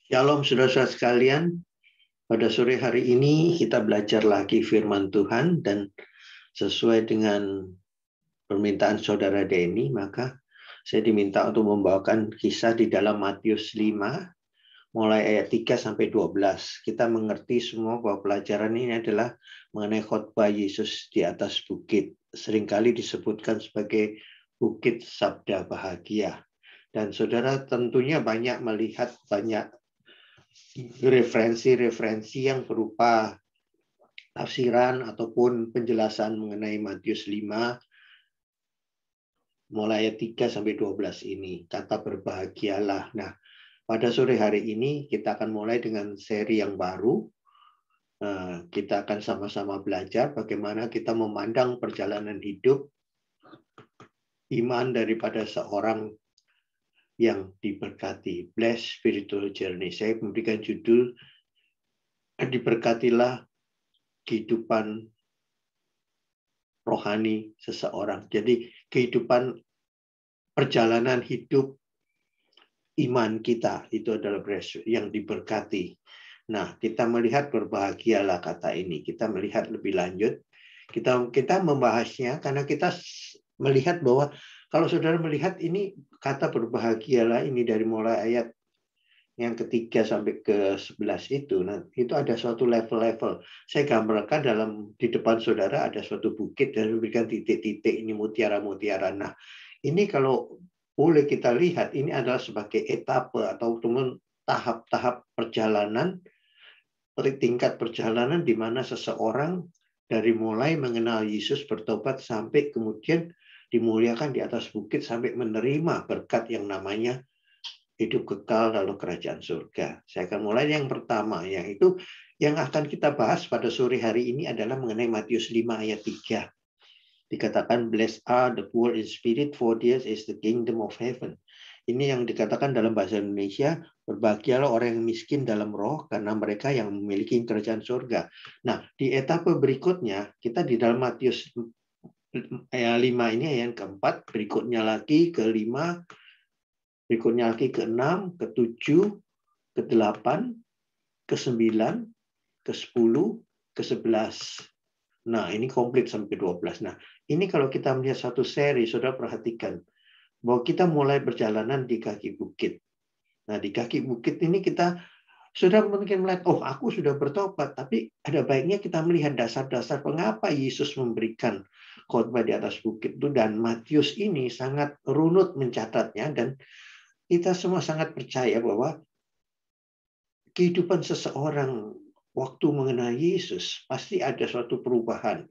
Shalom saudara-saudara sekalian, pada sore hari ini kita belajar lagi firman Tuhan dan sesuai dengan permintaan saudara Denny, maka saya diminta untuk membawakan kisah di dalam Matius 5, mulai ayat 3 sampai 12. Kita mengerti semua bahwa pelajaran ini adalah mengenai khotbah Yesus di atas bukit. Seringkali disebutkan sebagai bukit sabda bahagia. Dan saudara tentunya banyak melihat banyak referensi-referensi yang berupa tafsiran ataupun penjelasan mengenai Matius 5 mulai ayat 3 sampai 12 ini, kata berbahagialah. Nah, pada sore hari ini kita akan mulai dengan seri yang baru. Kita akan sama-sama belajar bagaimana kita memandang perjalanan hidup iman daripada seorang yang diberkati, blessed spiritual journey. Saya memberikan judul diberkatilah kehidupan rohani seseorang. Jadi kehidupan perjalanan hidup iman kita itu adalah yang diberkati. Nah, kita melihat berbahagialah kata ini. Kita melihat lebih lanjut. Kita membahasnya karena kita melihat bahwa kalau saudara melihat ini kata berbahagialah ini dari mulai ayat yang ketiga sampai ke 11 itu, nah itu ada suatu level-level. Saya gambarkan di depan saudara ada suatu bukit dan memberikan titik-titik ini mutiara-mutiara. Nah, ini kalau boleh kita lihat ini adalah sebagai etape atau tahap-tahap perjalanan, tingkat perjalanan di mana seseorang dari mulai mengenal Yesus bertobat sampai kemudian dimuliakan di atas bukit sampai menerima berkat yang namanya hidup kekal lalu kerajaan surga. Saya akan mulai yang pertama, yaitu yang akan kita bahas pada sore hari ini adalah mengenai Matius 5 ayat 3. Dikatakan, blessed are the poor in spirit, for theirs is the kingdom of heaven. Ini yang dikatakan dalam bahasa Indonesia, berbahagialah orang yang miskin dalam roh, karena mereka yang memiliki kerajaan surga. Nah, di etapa berikutnya, kita di dalam Matius ayat 5 ini ayat keempat, berikutnya lagi ke-5, berikutnya lagi ke-6, ke-7, ke-8, ke-9, ke-10, ke-11. Nah, ini komplit sampai 12. Nah, ini kalau kita melihat satu seri, saudara perhatikan bahwa kita mulai perjalanan di kaki bukit. Nah, di kaki bukit ini kita sudah mungkin melihat, oh aku sudah bertobat, tapi ada baiknya kita melihat dasar-dasar mengapa Yesus memberikan khotbah di atas bukit itu, dan Matius ini sangat runut mencatatnya, dan kita semua sangat percaya bahwa kehidupan seseorang waktu mengenal Yesus pasti ada suatu perubahan.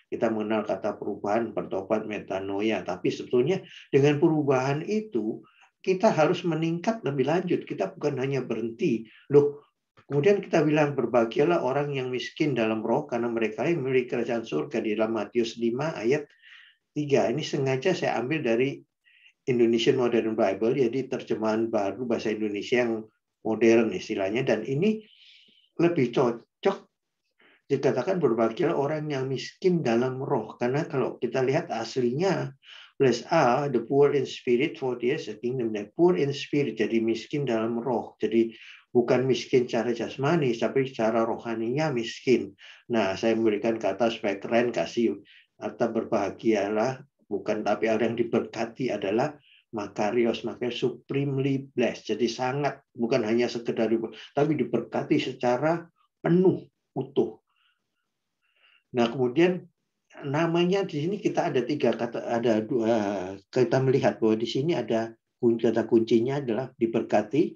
Kita mengenal kata perubahan, bertobat, metanoia, tapi sebetulnya dengan perubahan itu kita harus meningkat lebih lanjut. Kita bukan hanya berhenti. Loh, kemudian kita bilang berbahagialah orang yang miskin dalam roh karena mereka yang memiliki kerajaan surga di dalam Matius 5 ayat 3. Ini sengaja saya ambil dari Indonesian Modern Bible, jadi terjemahan baru bahasa Indonesia yang modern istilahnya, dan ini lebih cocok dikatakan berbahagialah orang yang miskin dalam roh, karena kalau kita lihat aslinya blessed are the poor in spirit, for theirs is the kingdom. Poor in spirit, jadi miskin dalam roh, jadi bukan miskin secara jasmani, tapi secara rohaninya miskin. Nah, saya memberikan kata supaya keren, kasih kata berbahagialah, bukan, tapi yang diberkati adalah makarios, makanya supremely blessed. Jadi sangat, bukan hanya sekedar tapi diberkati secara penuh, utuh. Nah, kemudian namanya di sini kita ada tiga kata, ada dua, kita melihat bahwa di sini ada kata kuncinya adalah diberkati,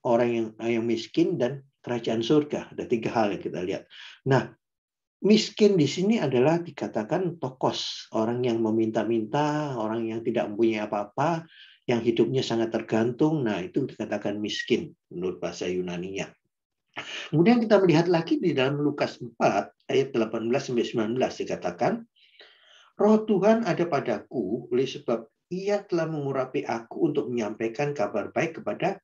orang yang miskin, dan kerajaan surga. Ada tiga hal yang kita lihat. Nah, miskin di sini adalah dikatakan tokos, orang yang meminta-minta, orang yang tidak mempunyai apa-apa, yang hidupnya sangat tergantung. Nah, itu dikatakan miskin menurut bahasa Yunani-nya. Kemudian kita melihat lagi di dalam Lukas 4 ayat 18-19 dikatakan, Roh Tuhan ada padaku oleh sebab Ia telah mengurapi aku untuk menyampaikan kabar baik kepada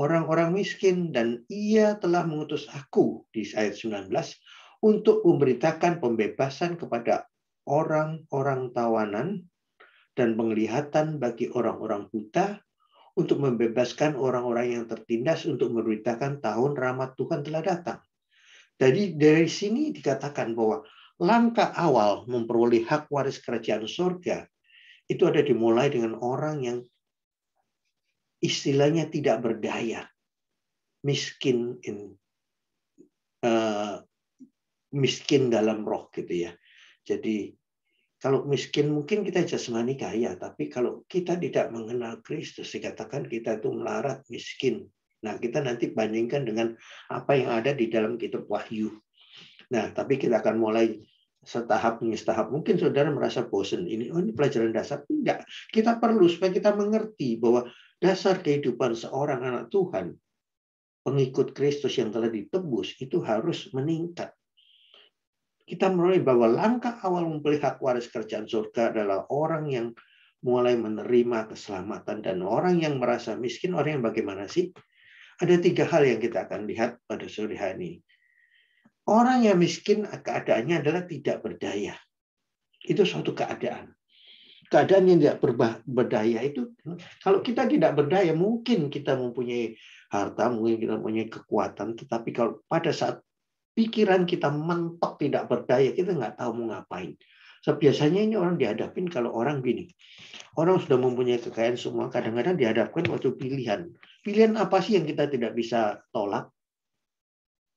orang-orang miskin, dan Ia telah mengutus aku di ayat 19 untuk memberitakan pembebasan kepada orang-orang tawanan dan penglihatan bagi orang-orang buta, untuk membebaskan orang-orang yang tertindas, untuk memberitakan tahun rahmat Tuhan telah datang. Jadi dari sini dikatakan bahwa langkah awal memperoleh hak waris kerajaan surga itu ada dimulai dengan orang yang istilahnya tidak berdaya, miskin miskin dalam roh gitu ya. Jadi kalau miskin mungkin kita jasmani kaya, tapi kalau kita tidak mengenal Kristus, dikatakan kita itu melarat, miskin. Nah, kita nanti bandingkan dengan apa yang ada di dalam kitab Wahyu. Nah, tapi kita akan mulai setahap demi setahap. Mungkin saudara merasa bosan. Ini pelajaran dasar. Tidak. Kita perlu supaya kita mengerti bahwa dasar kehidupan seorang anak Tuhan, pengikut Kristus yang telah ditebus, itu harus meningkat. Kita mulai bahwa langkah awal membeli hak waris kerajaan surga adalah orang yang mulai menerima keselamatan. Dan orang yang merasa miskin, orang yang bagaimana sih? Ada 3 hal yang kita akan lihat pada sore hari ini. Orang yang miskin keadaannya adalah tidak berdaya. Itu suatu keadaan. Keadaan yang tidak berdaya itu, kalau kita tidak berdaya, mungkin kita mempunyai harta, mungkin kita mempunyai kekuatan, tetapi kalau pada saat pikiran kita mentok tidak berdaya, kita nggak tahu mau ngapain. So, biasanya ini orang dihadapin kalau orang gini. Orang sudah mempunyai kekayaan semua, kadang-kadang dihadapkan waktu pilihan. Pilihan apa sih yang kita tidak bisa tolak?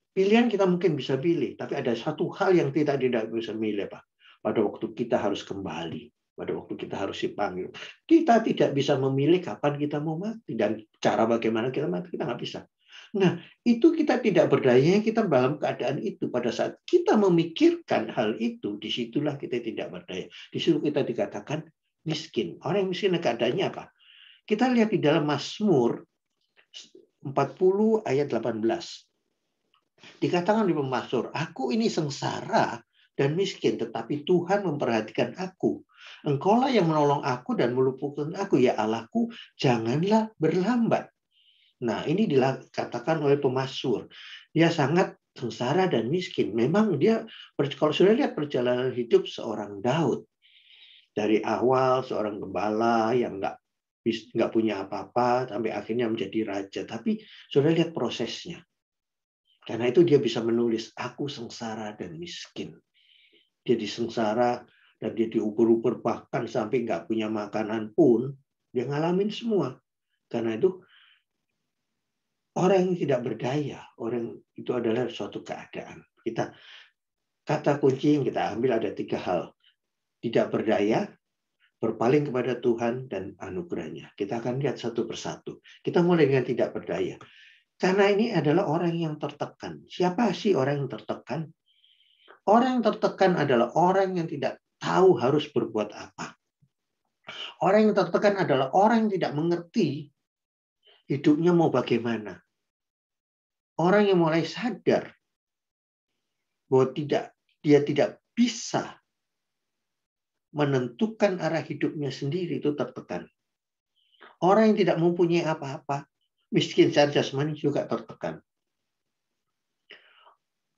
Pilihan kita mungkin bisa pilih, tapi ada satu hal yang tidak bisa milih, Pak. Pada waktu kita harus kembali, pada waktu kita harus dipanggil. Kita tidak bisa memilih kapan kita mau mati, dan cara bagaimana kita mati, kita nggak bisa. Nah, itu kita tidak berdaya, kita dalam keadaan itu. Pada saat kita memikirkan hal itu, disitulah kita tidak berdaya. Di situ kita dikatakan miskin. Orang yang miskin keadaannya apa? Kita lihat di dalam Mazmur 40 ayat 18. Dikatakan di Mazmur, aku ini sengsara dan miskin, tetapi Tuhan memperhatikan aku. Engkaulah yang menolong aku dan meluputkan aku, ya Allahku, janganlah berlambat. Nah, ini dikatakan oleh pemazmur. Dia sangat sengsara dan miskin. Memang dia, kalau sudah lihat perjalanan hidup seorang Daud, dari awal seorang gembala yang nggak punya apa-apa, sampai akhirnya menjadi raja. Tapi sudah lihat prosesnya. Karena itu dia bisa menulis, aku sengsara dan miskin. Dia disengsara dan dia diukur-ukur, bahkan sampai nggak punya makanan pun, dia ngalamin semua. Karena itu, orang yang tidak berdaya, orang itu adalah suatu keadaan. Kata kunci yang kita ambil ada 3 hal. Tidak berdaya, berpaling kepada Tuhan, dan anugerahnya. Kita akan lihat satu persatu. Kita mulai dengan tidak berdaya. Karena ini adalah orang yang tertekan. Siapa sih orang yang tertekan? Orang yang tertekan adalah orang yang tidak tahu harus berbuat apa. Orang yang tertekan adalah orang yang tidak mengerti hidupnya mau bagaimana. Orang yang mulai sadar bahwa dia tidak bisa menentukan arah hidupnya sendiri, itu tertekan. Orang yang tidak mempunyai apa-apa, miskin secara jasmani juga tertekan.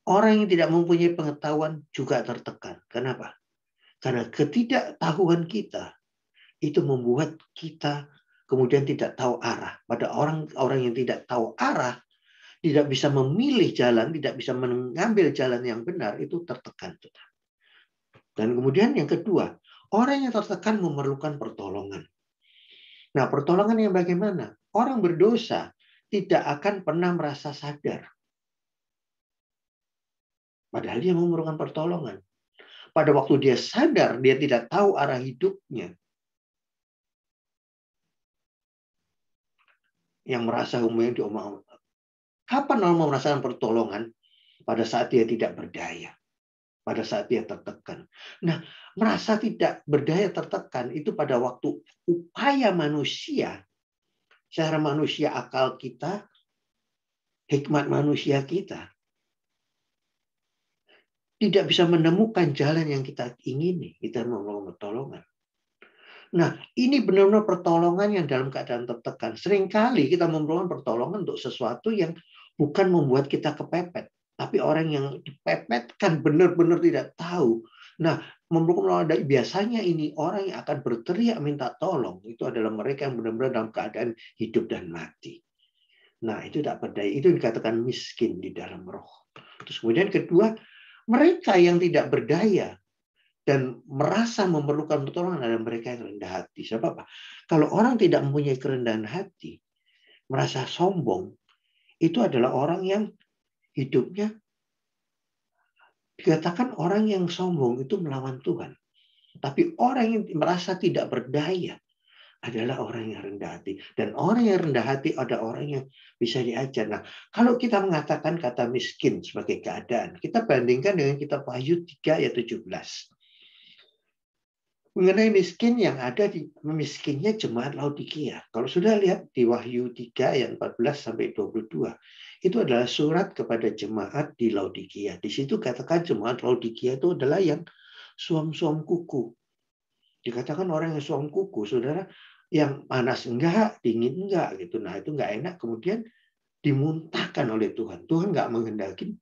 Orang yang tidak mempunyai pengetahuan juga tertekan. Kenapa? Karena ketidaktahuan kita itu membuat kita kemudian tidak tahu arah. Pada orang yang tidak tahu arah, tidak bisa memilih jalan, tidak bisa mengambil jalan yang benar, itu tertekan. Dan kemudian yang kedua, orang yang tertekan memerlukan pertolongan. Nah, pertolongan yang bagaimana? Orang berdosa tidak akan pernah merasa sadar. Padahal dia memerlukan pertolongan. Pada waktu dia sadar, dia tidak tahu arah hidupnya. Yang merasa umumnya diomong. Kapan orang merasakan pertolongan? Pada saat dia tidak berdaya. Pada saat dia tertekan. Nah, merasa tidak berdaya, tertekan, itu pada waktu upaya manusia, secara manusia akal kita, hikmat manusia kita, tidak bisa menemukan jalan yang kita ingini. Kita memerlukan pertolongan. Nah, ini benar-benar pertolongan yang dalam keadaan tertekan. Seringkali kita memerlukan pertolongan untuk sesuatu yang bukan membuat kita kepepet. Tapi orang yang dipepetkan benar-benar tidak tahu. Nah, biasanya ini orang yang akan berteriak minta tolong itu adalah mereka yang benar-benar dalam keadaan hidup dan mati. Nah, itu tidak berdaya. Itu dikatakan miskin di dalam roh. Terus kemudian kedua, mereka yang tidak berdaya dan merasa memerlukan pertolongan adalah mereka yang rendah hati. Sebab apa? Kalau orang tidak mempunyai kerendahan hati, merasa sombong, itu adalah orang yang hidupnya dikatakan orang yang sombong itu melawan Tuhan. Tapi orang yang merasa tidak berdaya adalah orang yang rendah hati. Dan orang yang rendah hati ada orang yang bisa diajar. Nah, kalau kita mengatakan kata miskin sebagai keadaan, kita bandingkan dengan kitab Wahyu 3 ayat 17. Mengenai miskin yang ada di miskinnya jemaat Laodikia. Kalau sudah lihat di Wahyu 3 ayat 14 sampai 22, itu adalah surat kepada jemaat di Laodikia. Di situ katakan jemaat Laodikia itu adalah yang suam-suam kuku. Dikatakan orang yang suam kuku, saudara, yang panas enggak, dingin enggak gitu. Nah, itu enggak enak, kemudian dimuntahkan oleh Tuhan. Tuhan enggak menghendaki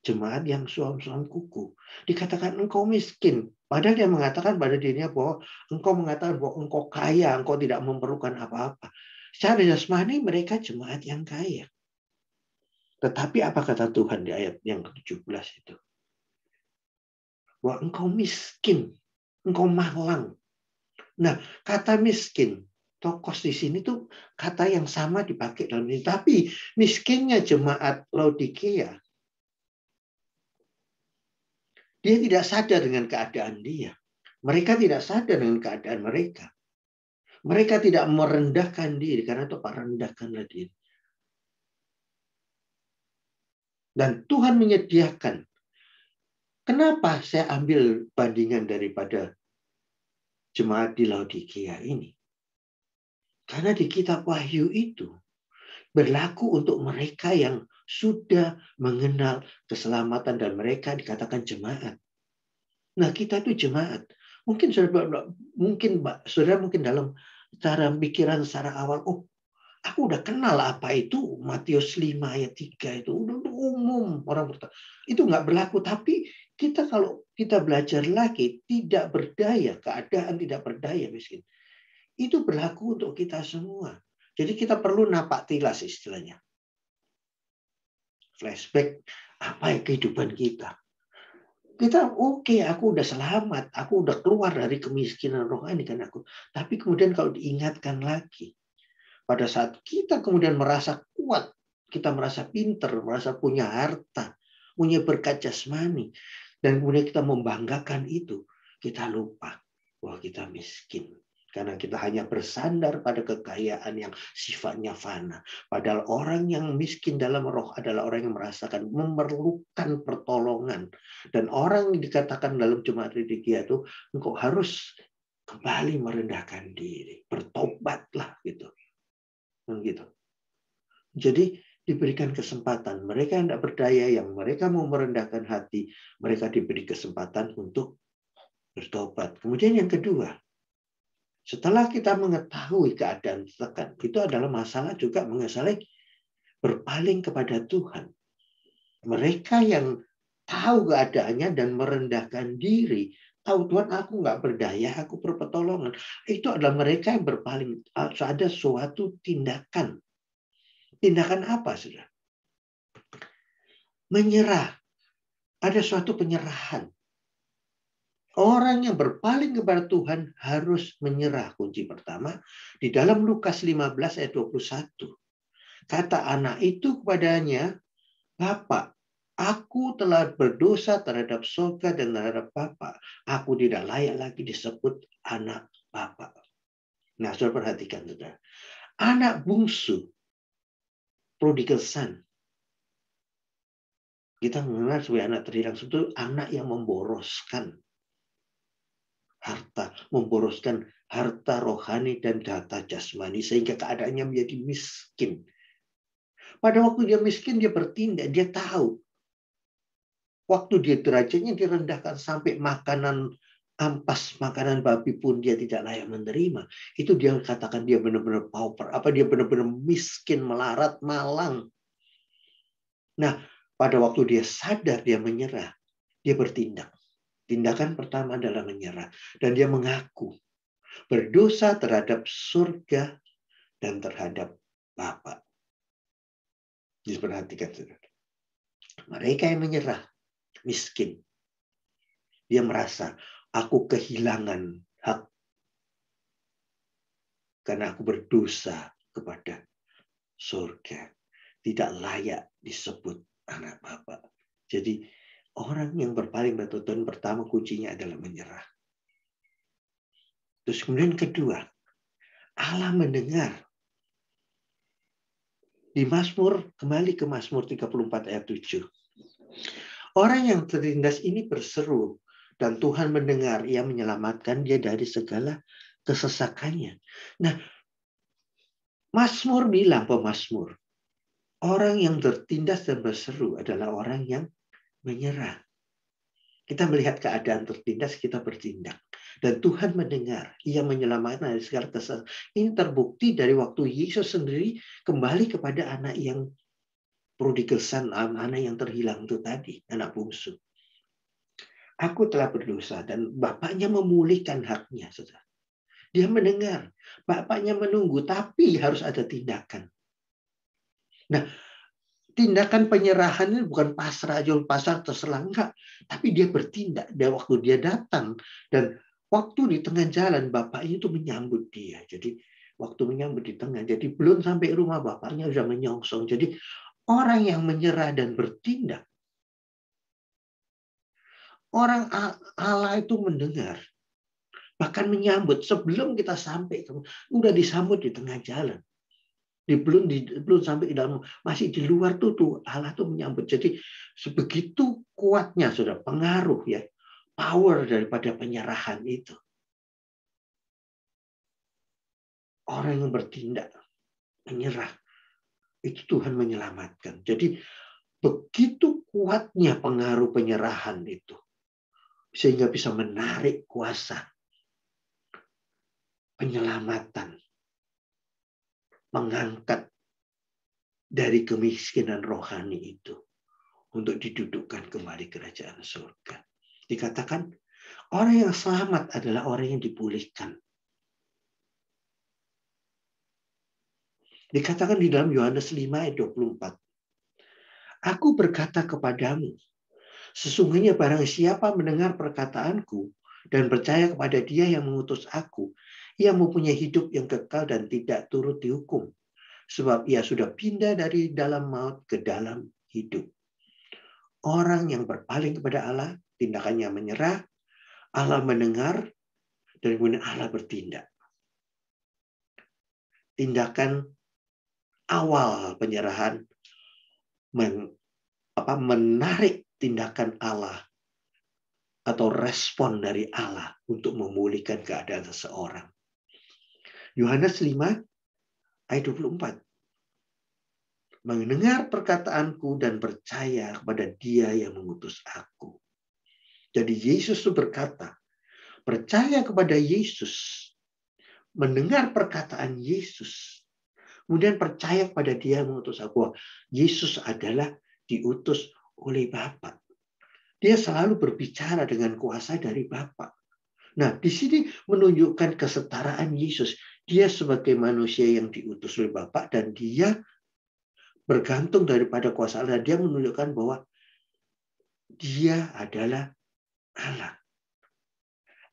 jemaat yang suam-suam kuku. Dikatakan engkau miskin. Padahal dia mengatakan pada dirinya bahwa engkau mengatakan bahwa engkau kaya, engkau tidak memerlukan apa-apa. Secara jasmani mereka jemaat yang kaya. Tetapi apa kata Tuhan di ayat yang ke-17 itu? Bahwa engkau miskin, engkau malang. Nah, kata miskin, tokos di sini tuh kata yang sama dipakai dalam ini. Tapi miskinnya jemaat Laodikia, dia tidak sadar dengan keadaan dia. Mereka tidak sadar dengan keadaan mereka. Mereka tidak merendahkan diri. Karena itu Pak, rendahkanlah diri. Dan Tuhan menyediakan. Kenapa saya ambil bandingan daripada jemaat di Laodikia ini? Karena di kitab Wahyu itu berlaku untuk mereka yang sudah mengenal keselamatan dan mereka dikatakan jemaat. Nah, kita itu jemaat. Mungkin saudara mungkin dalam cara pikiran secara awal, oh, aku udah kenal apa itu Matius 5 ayat 3 itu udah umum orang berkata. Itu nggak berlaku, tapi kita kalau kita belajar lagi tidak berdaya, keadaan tidak berdaya miskin. Itu berlaku untuk kita semua. Jadi kita perlu napak tilas istilahnya. Flashback apa ya kehidupan kita. Kita oke, aku udah selamat, aku udah keluar dari kemiskinan rohani kan aku. Tapi kemudian kalau diingatkan lagi, pada saat kita kemudian merasa kuat, kita merasa pinter, merasa punya harta, punya berkat jasmani, dan kemudian kita membanggakan itu, kita lupa bahwa kita miskin. Karena kita hanya bersandar pada kekayaan yang sifatnya fana. Padahal orang yang miskin dalam roh adalah orang yang merasakan memerlukan pertolongan. Dan orang yang dikatakan dalam jemaat Laodikia itu, engkau harus kembali merendahkan diri. Bertobatlah gitu. Gitu. Jadi diberikan kesempatan. Mereka yang tidak berdaya, yang mereka mau merendahkan hati, mereka diberi kesempatan untuk bertobat. Kemudian yang kedua, setelah kita mengetahui keadaan tekan, itu adalah masalah juga mengenai berpaling kepada Tuhan. Mereka yang tahu keadaannya dan merendahkan diri, tahu Tuhan aku nggak berdaya, aku perlu pertolongan. Itu adalah mereka yang berpaling. Ada suatu tindakan. Tindakan apa, saudara? Menyerah. Ada suatu penyerahan. Orang yang berpaling kepada Tuhan harus menyerah. Kunci pertama, di dalam Lukas 15 ayat 21. Kata anak itu kepadanya, Bapak, aku telah berdosa terhadap surga dan terhadap Bapak. Aku tidak layak lagi disebut anak Bapak. Nah, saudara perhatikan, saudara. Anak bungsu, prodigal son. Kita mengenal sebagai anak terhilang, itu anak yang memboroskan harta, memboroskan harta rohani dan data jasmani sehingga keadaannya menjadi miskin. Pada waktu dia miskin, dia bertindak, dia tahu. Waktu dia derajatnya direndahkan sampai makanan ampas, makanan babi pun dia tidak layak menerima. Itu dia katakan dia benar-benar pauper, dia benar-benar miskin, melarat, malang. Nah, pada waktu dia sadar, dia menyerah, dia bertindak. Tindakan pertama adalah menyerah. Dan dia mengaku berdosa terhadap surga dan terhadap Bapa. Diperhatikan, saudara. Mereka yang menyerah, miskin. Dia merasa, aku kehilangan hak karena aku berdosa kepada surga. Tidak layak disebut anak Bapa. Jadi orang yang berpaling pada Tuhan pertama kuncinya adalah menyerah. Terus kemudian kedua, Allah mendengar. Di Mazmur, kembali ke Mazmur 34 ayat 7. Orang yang tertindas ini berseru dan Tuhan mendengar, ia menyelamatkan dia dari segala kesesakannya. Nah, Mazmur bilang, pemazmur, orang yang tertindas dan berseru adalah orang yang menyerah. Kita melihat keadaan tertindas, kita bertindak. Dan Tuhan mendengar, ia menyelamatkan dari segala kesesakan. Ini terbukti dari waktu Yesus sendiri kembali kepada anak yang prodigal son, anak yang terhilang itu tadi, anak bungsu. Aku telah berdosa dan bapaknya memulihkan haknya, saudara. Dia mendengar, bapaknya menunggu, tapi harus ada tindakan. Nah, tindakan penyerahan ini bukan pasrah aja, pasrah terserah, enggak. Tapi dia bertindak. Dia waktu dia datang dan waktu di tengah jalan bapaknya itu menyambut dia. Jadi waktu menyambut di tengah, jadi belum sampai rumah bapaknya sudah menyongsong. Jadi orang yang menyerah dan bertindak, orang Allah itu mendengar, bahkan menyambut sebelum kita sampai, udah disambut di tengah jalan. Belum sampai di dalam, masih di luar tuh Allah tuh menyambut. Jadi sebegitu kuatnya sudah pengaruh ya, power daripada penyerahan itu. Orang yang bertindak, menyerah, itu Tuhan menyelamatkan. Jadi begitu kuatnya pengaruh penyerahan itu, sehingga bisa menarik kuasa penyelamatan, mengangkat dari kemiskinan rohani itu untuk didudukkan kembali kerajaan surga. Dikatakan orang yang selamat adalah orang yang dipulihkan. Dikatakan di dalam Yohanes 5 ayat 24. Aku berkata kepadamu, sesungguhnya barang siapa mendengar perkataanku dan percaya kepada dia yang mengutus aku, ia mempunyai hidup yang kekal dan tidak turut dihukum. Sebab ia sudah pindah dari dalam maut ke dalam hidup. Orang yang berpaling kepada Allah, tindakannya menyerah, Allah mendengar, dan kemudian Allah bertindak. Tindakan awal penyerahan menarik tindakan Allah atau respon dari Allah untuk memulihkan keadaan seseorang. Yohanes 5 ayat 24. Mendengar perkataanku dan percaya kepada dia yang mengutus aku. Jadi Yesus itu berkata, percaya kepada Yesus, mendengar perkataan Yesus, kemudian percaya kepada dia yang mengutus aku. Yesus adalah diutus oleh Bapa. Dia selalu berbicara dengan kuasa dari Bapa. Nah, di sini menunjukkan kesetaraan Yesus. Dia sebagai manusia yang diutus oleh Bapa dan dia bergantung daripada kuasa Allah. Dia menunjukkan bahwa dia adalah Allah.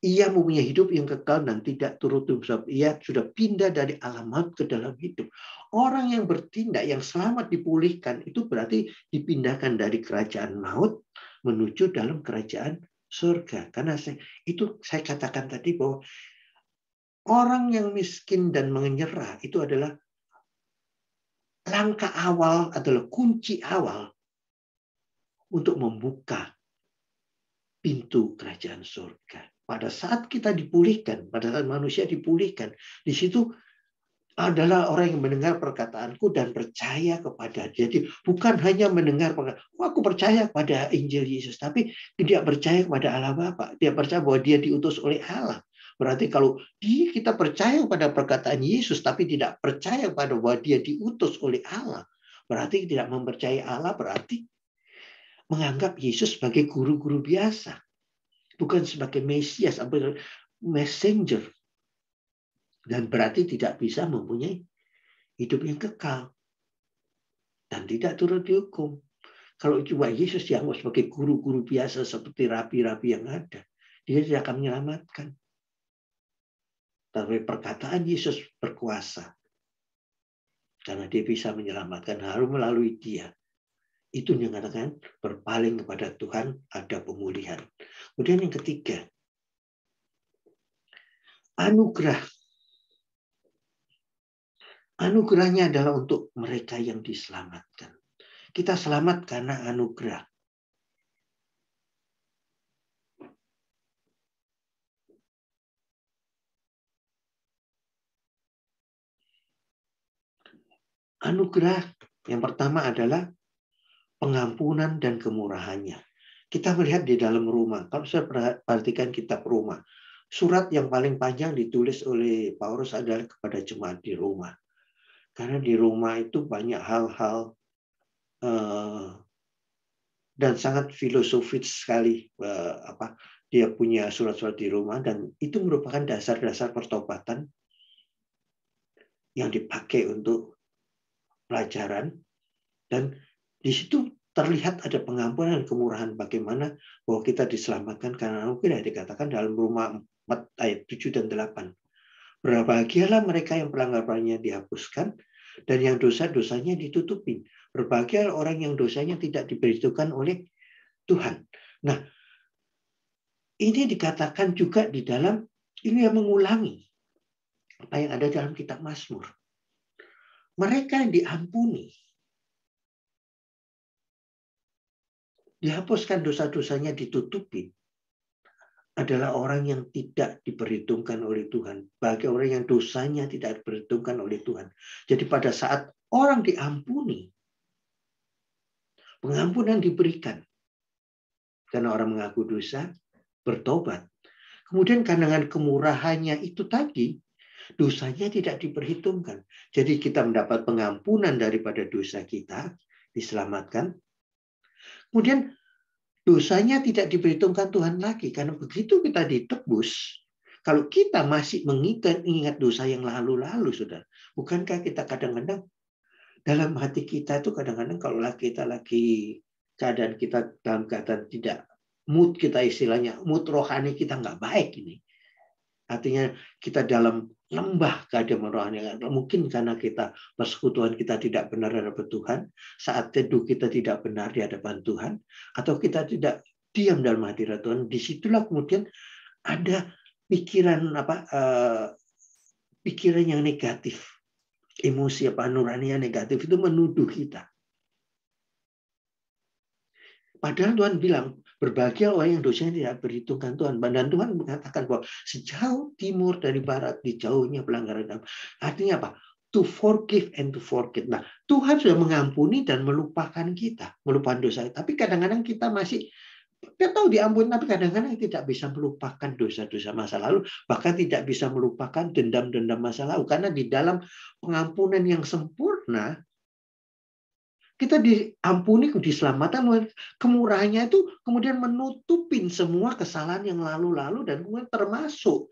Ia mempunyai hidup yang kekal dan tidak turut sebab ia sudah pindah dari alam maut ke dalam hidup. Orang yang bertindak, yang selamat dipulihkan, itu berarti dipindahkan dari kerajaan maut menuju dalam kerajaan surga. Karena saya katakan tadi bahwa orang yang miskin dan menyerah itu adalah langkah awal, adalah kunci awal untuk membuka pintu kerajaan surga. Pada saat kita dipulihkan, pada saat manusia dipulihkan, di situ adalah orang yang mendengar perkataanku dan percaya kepada dia. Jadi bukan hanya mendengar aku percaya pada Injil Yesus, tapi tidak percaya kepada Allah Bapa. Dia percaya bahwa dia diutus oleh Allah. Berarti kalau kita percaya pada perkataan Yesus, tapi tidak percaya pada bahwa dia diutus oleh Allah, berarti tidak mempercayai Allah, berarti menganggap Yesus sebagai guru-guru biasa. bukan sebagai Mesias atau messenger, dan berarti tidak bisa mempunyai hidup yang kekal dan tidak turut dihukum. Kalau cuma Yesus dianggap sebagai guru-guru biasa seperti rabi-rabi yang ada, dia tidak akan menyelamatkan. Tapi perkataan Yesus berkuasa karena dia bisa menyelamatkan, harus melalui dia. Itu yang katakan berpaling kepada Tuhan ada pemulihan. Kemudian yang ketiga, anugerah. Anugerahnya adalah untuk mereka yang diselamatkan. Kita selamat karena anugerah. Anugerah yang pertama adalah pengampunan dan kemurahannya. Kita melihat di dalam Roma. Kalau saya perhatikan kitab Roma, surat yang paling panjang ditulis oleh Paulus adalah kepada jemaat di Roma. Karena di Roma itu banyak hal-hal dan sangat filosofis sekali. Dia punya surat-surat di Roma, dan itu merupakan dasar-dasar pertobatan yang dipakai untuk pelajaran. Dan di situ terlihat ada pengampunan dan kemurahan, bagaimana bahwa kita diselamatkan karena anugerah, dikatakan dalam Roma 4 ayat 7 dan 8. Berbahagialah mereka yang pelanggarannya dihapuskan dan yang dosa-dosanya ditutupin. Berbahagia orang yang dosanya tidak diberitukan oleh Tuhan. Nah, ini dikatakan juga di dalam, ini yang mengulangi apa yang ada dalam kitab Mazmur. Mereka yang diampuni, dihapuskan dosa-dosanya, ditutupi, adalah orang yang tidak diperhitungkan oleh Tuhan. Bagi orang yang dosanya tidak diperhitungkan oleh Tuhan. Jadi pada saat orang diampuni, pengampunan diberikan. Karena orang mengaku dosa, bertobat. Kemudian karena kemurahannya itu tadi, dosanya tidak diperhitungkan. Jadi kita mendapat pengampunan daripada dosa kita, diselamatkan. Kemudian dosanya tidak diperhitungkan Tuhan lagi. Karena begitu kita ditebus, kalau kita masih mengingat dosa yang lalu-lalu, saudara, bukankah kita kadang-kadang dalam hati kita itu kadang-kadang kalau kita lagi keadaan kita dalam keadaan tidak, mood kita istilahnya, mood rohani kita nggak baik ini. Artinya kita dalam lembah keadaan rohani. Mungkin karena kita persekutuan kita tidak benar di hadapan Tuhan, saat teduh kita tidak benar di hadapan Tuhan, atau kita tidak diam dalam hadirat Tuhan. Disitulah kemudian ada pikiran pikiran yang negatif, emosi nurani yang negatif itu menuduh kita. Padahal Tuhan bilang, berbahagia orang yang dosanya tidak berhitungkan Tuhan. Dan Tuhan mengatakan bahwa sejauh timur dari barat, di jauhnya pelanggaran. Artinya apa? To forgive and to forget. Nah, Tuhan sudah mengampuni dan melupakan kita. Melupakan dosa. Tapi kadang-kadang kita masih, kita tahu diampuni, tapi kadang-kadang tidak bisa melupakan dosa-dosa masa lalu. Bahkan tidak bisa melupakan dendam-dendam masa lalu. Karena di dalam pengampunan yang sempurna, kita diampuni, diselamatkan, kemurahannya itu kemudian menutupin semua kesalahan yang lalu-lalu, dan kemudian termasuk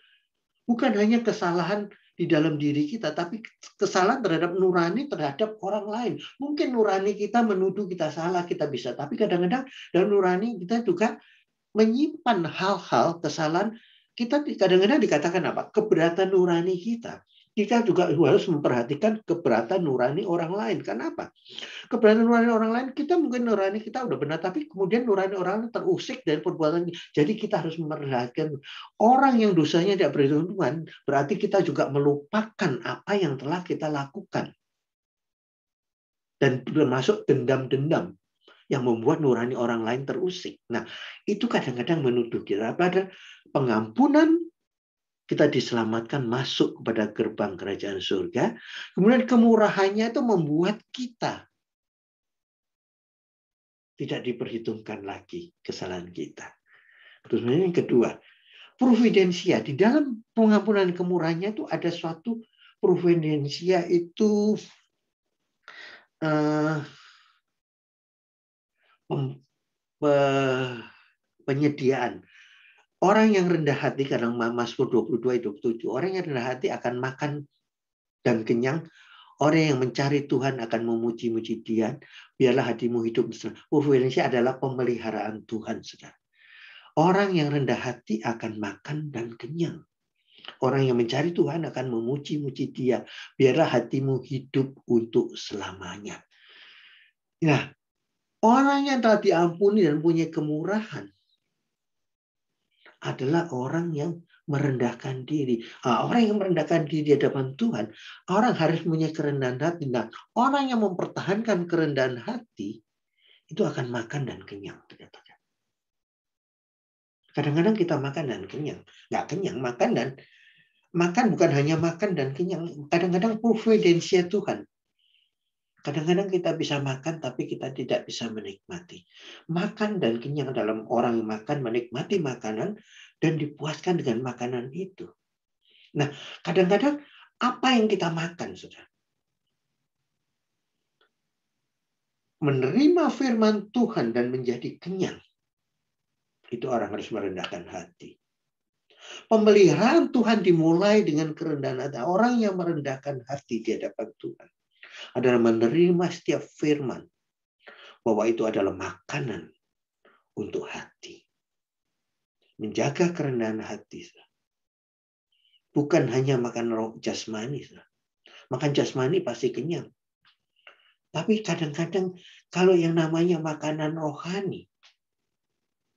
bukan hanya kesalahan di dalam diri kita, tapi kesalahan terhadap nurani terhadap orang lain. Mungkin nurani kita menuduh kita salah, kita bisa, tapi kadang-kadang dalam nurani kita juga menyimpan hal-hal kesalahan. Kita kadang-kadang dikatakan apa? Keberatan nurani kita. Kita juga harus memperhatikan keberatan nurani orang lain. Kenapa? Keberatan nurani orang lain, kita mungkin nurani kita udah benar, tapi kemudian nurani orang lain terusik dari perbuatan. Jadi kita harus memperhatikan orang yang dosanya tidak berhitungan, berarti kita juga melupakan apa yang telah kita lakukan. Dan termasuk dendam-dendam yang membuat nurani orang lain terusik. Nah, itu kadang-kadang menuduh kita pada pengampunan, kita diselamatkan masuk kepada gerbang kerajaan surga. Kemudian kemurahannya itu membuat kita tidak diperhitungkan lagi kesalahan kita. Terus yang kedua, providensia. Di dalam pengampunan kemurahannya itu ada suatu providensia itu penyediaan. Orang yang rendah hati, kadang Mazmur 22:27, orang yang rendah hati akan makan dan kenyang. Orang yang mencari Tuhan akan memuji-muji Dia. Biarlah hatimu hidup. Preferensi adalah pemeliharaan Tuhan, saudara. Orang yang rendah hati akan makan dan kenyang. Orang yang mencari Tuhan akan memuji-muji Dia. Biarlah hatimu hidup untuk selamanya. Nah, orang yang telah diampuni dan punya kemurahan adalah orang yang merendahkan diri. Orang yang merendahkan diri di hadapan Tuhan, orang harus punya kerendahan hati. Nah, orang yang mempertahankan kerendahan hati, itu akan makan dan kenyang. Kadang-kadang kita makan dan kenyang. Nggak kenyang, makan bukan hanya makan dan kenyang. Kadang-kadang providensia Tuhan. Kadang-kadang kita bisa makan, tapi kita tidak bisa menikmati. Makan dan kenyang dalam orang yang makan, menikmati makanan, dan dipuaskan dengan makanan itu. Nah, kadang-kadang apa yang kita makan, saudara? Menerima firman Tuhan dan menjadi kenyang. Itu orang harus merendahkan hati. Pemeliharaan Tuhan dimulai dengan kerendahan hati. Orang yang merendahkan hati di hadapan Tuhan adalah menerima setiap firman bahwa itu adalah makanan untuk hati. Menjaga kerendahan hati. Bukan hanya makan roh jasmani. Makan jasmani pasti kenyang. Tapi kadang-kadang kalau yang namanya makanan rohani,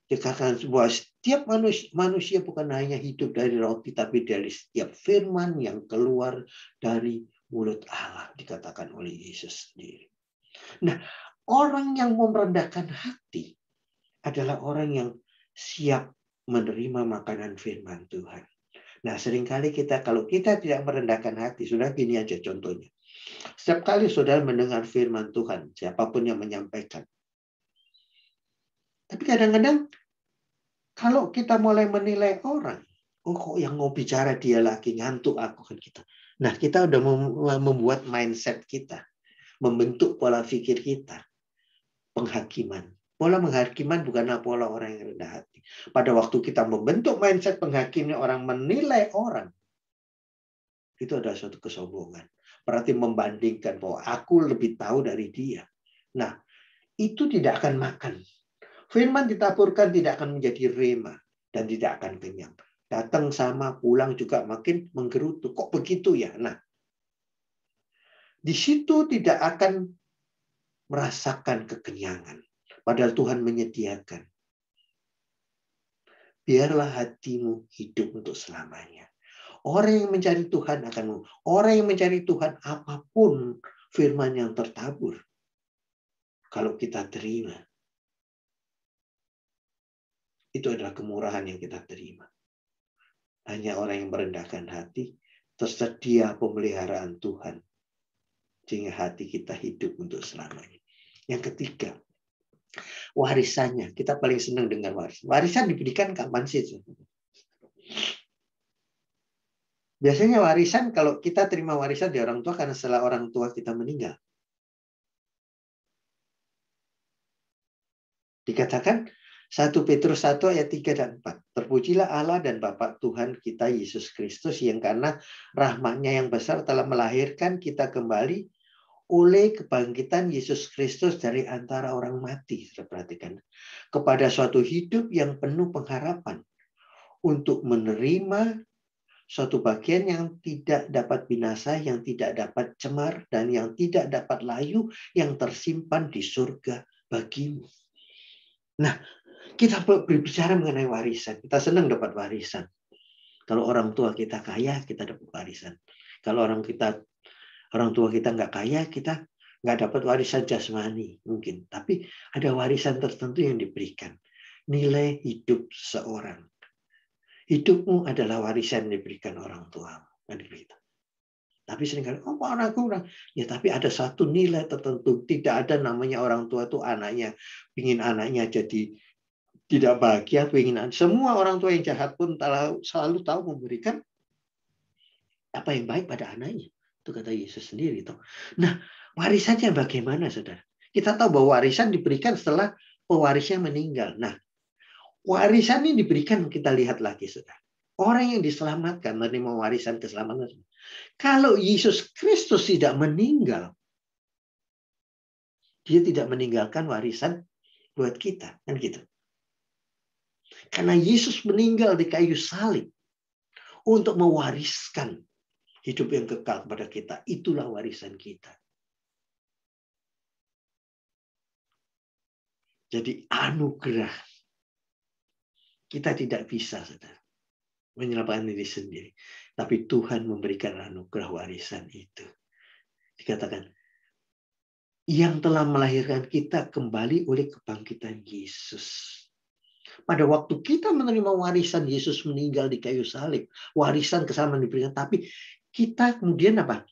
dikatakan bahwa setiap manusia bukan hanya hidup dari roti, tapi dari setiap firman yang keluar dari mulut Allah, dikatakan oleh Yesus sendiri. Nah, orang yang merendahkan hati adalah orang yang siap menerima makanan firman Tuhan. Nah, seringkali kalau kita tidak merendahkan hati, sudah gini aja contohnya. Setiap kali saudara mendengar firman Tuhan, siapapun yang menyampaikan. Tapi kadang-kadang kalau kita mulai menilai orang, kok yang mau bicara dia lagi, ngantuk aku kan kita. Nah, kita udah membuat mindset kita, membentuk pola pikir kita, penghakiman. Pola penghakiman bukanlah pola orang yang rendah hati. Pada waktu kita membentuk mindset penghakiman, orang menilai orang, itu adalah suatu kesombongan. Berarti membandingkan bahwa aku lebih tahu dari dia. Nah, itu tidak akan makan. Firman ditaburkan tidak akan menjadi rema dan tidak akan kenyang. Datang sama, pulang juga makin menggerutu. Kok begitu ya? Nah, di situ tidak akan merasakan kekenyangan. Padahal Tuhan menyediakan. Biarlah hatimu hidup untuk selamanya. Orang yang mencari Tuhan orang yang mencari Tuhan apapun firman yang tertabur. Kalau kita terima, itu adalah kemurahan yang kita terima. Hanya orang yang merendahkan hati, tersedia pemeliharaan Tuhan. Sehingga hati kita hidup untuk selamanya. Yang ketiga, warisannya. Kita paling senang dengan warisan. Warisan diberikan kapan sih? Biasanya warisan, kalau kita terima warisan dari orang tua karena setelah orang tua kita meninggal. Dikatakan 1 Petrus 1 ayat 3 dan 4. Terpujilah Allah dan Bapa Tuhan kita Yesus Kristus yang karena rahmat-Nya yang besar telah melahirkan kita kembali oleh kebangkitan Yesus Kristus dari antara orang mati. Perhatikan. Kepada suatu hidup yang penuh pengharapan untuk menerima suatu bagian yang tidak dapat binasa, yang tidak dapat cemar, dan yang tidak dapat layu, yang tersimpan di surga bagimu. Nah, kita berbicara mengenai warisan. Kita senang dapat warisan. Kalau orang tua kita kaya, kita dapat warisan. Kalau orang tua kita nggak kaya, kita nggak dapat warisan jasmani mungkin. Tapi ada warisan tertentu yang diberikan. Nilai hidup seseorang. Hidupmu adalah warisan yang diberikan orang tua. Tapi seringkali, anakku kurang. Ya, tapi ada satu nilai tertentu. Tidak ada namanya orang tua itu anaknya, ingin anaknya jadi tidak bahagia, ingin. Semua orang tua yang jahat pun selalu tahu memberikan apa yang baik pada anaknya. Itu kata Yesus sendiri. Nah, warisannya bagaimana, saudara? Kita tahu bahwa warisan diberikan setelah pewarisnya meninggal. Nah, Warisan ini diberikan, kita lihat lagi, saudara. Orang yang diselamatkan menerima warisan keselamatan. Kalau Yesus Kristus tidak meninggal, dia tidak meninggalkan warisan buat kita, kan gitu. Karena Yesus meninggal di kayu salib untuk mewariskan hidup yang kekal kepada kita. Itulah warisan kita. Jadi anugerah. Kita tidak bisa, saudara, menyelamatkan diri sendiri. Tapi Tuhan memberikan anugerah warisan itu. Dikatakan, yang telah melahirkan kita kembali oleh kebangkitan Yesus. Pada waktu kita menerima warisan, Yesus meninggal di kayu salib. Warisan keselamatan diberikan. Tapi kita kemudian apa?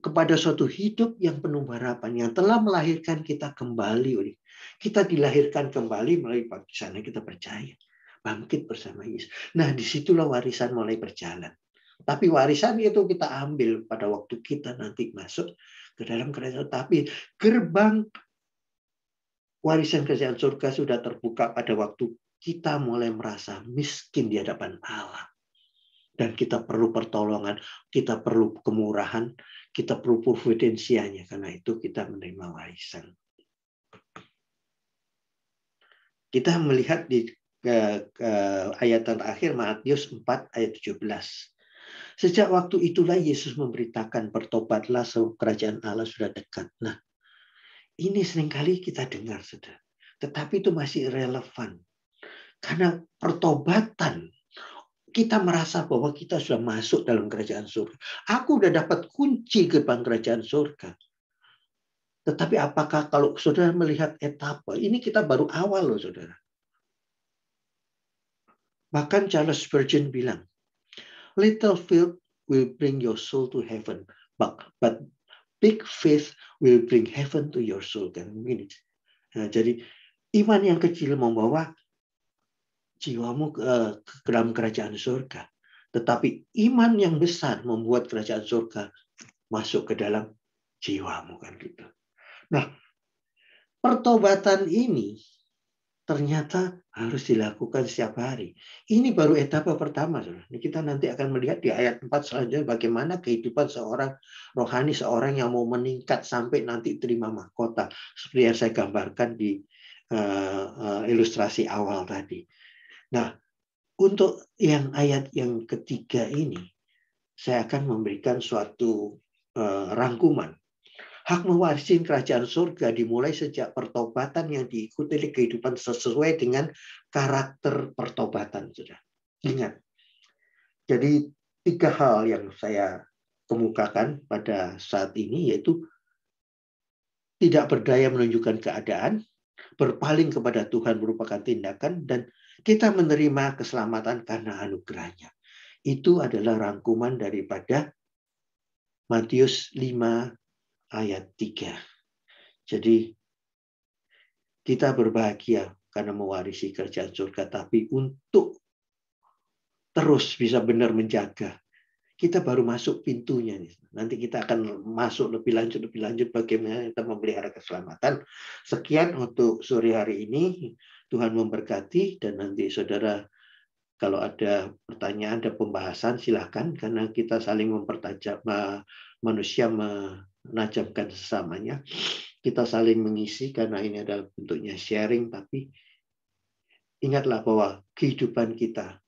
Kepada suatu hidup yang penuh harapan. Yang telah melahirkan kita kembali. Kita dilahirkan kembali melalui baptisan. Kita percaya. Bangkit bersama Yesus. Nah, disitulah warisan mulai berjalan. Tapi warisan itu kita ambil pada waktu kita nanti masuk ke dalam kerajaan. Tapi gerbang warisan kerajaan surga sudah terbuka pada waktu kita mulai merasa miskin di hadapan Allah. Dan kita perlu pertolongan, kita perlu kemurahan, kita perlu providensianya. Karena itu kita menerima warisan. Kita melihat di ayat terakhir Matius 4 ayat 17. Sejak waktu itulah Yesus memberitakan, bertobatlah sebab kerajaan Allah sudah dekat. Nah, ini seringkali kita dengar, saudara. Tetapi itu masih relevan. Karena pertobatan, kita merasa bahwa kita sudah masuk dalam kerajaan surga. Aku sudah dapat kunci gerbang kerajaan surga. Tetapi apakah kalau saudara melihat etapa, ini kita baru awal loh, saudara. Bahkan Charles Spurgeon bilang, little faith will bring your soul to heaven, but big faith will bring heaven to your soul. Kan begini. Nah, jadi iman yang kecil membawa jiwamu ke dalam kerajaan surga. Tetapi iman yang besar membuat kerajaan surga masuk ke dalam jiwamu, kan gitu. Nah, pertobatan ini ternyata harus dilakukan setiap hari. Ini baru etapa pertama. Kita nanti akan melihat di ayat 4 selanjutnya bagaimana kehidupan seorang rohani, seorang yang mau meningkat sampai nanti terima mahkota. Seperti yang saya gambarkan di ilustrasi awal tadi. Nah, untuk yang ayat yang ketiga ini, saya akan memberikan suatu rangkuman. Hak mewarisi kerajaan surga dimulai sejak pertobatan yang diikuti oleh kehidupan sesuai dengan karakter pertobatan. Sudah ingat. Jadi 3 hal yang saya kemukakan pada saat ini, yaitu tidak berdaya menunjukkan keadaan, berpaling kepada Tuhan merupakan tindakan, dan kita menerima keselamatan karena anugerahnya. Itu adalah rangkuman daripada Matius 5 ayat 3. Jadi kita berbahagia karena mewarisi kerajaan surga, tapi untuk terus bisa benar menjaga, kita baru masuk pintunya. Nanti kita akan masuk lebih lanjut bagaimana kita memelihara keselamatan. Sekian untuk sore hari ini. Tuhan memberkati, dan nanti saudara kalau ada pertanyaan, ada pembahasan, silakan, karena kita saling mempertajam, manusia menajamkan sesamanya. Kita saling mengisi karena ini adalah bentuknya sharing, tapi ingatlah bahwa kehidupan kita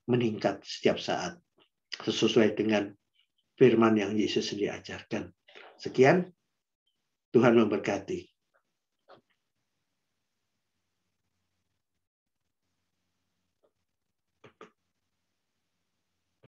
meningkat setiap saat sesuai dengan firman yang Yesus diajarkan. Sekian, Tuhan memberkati.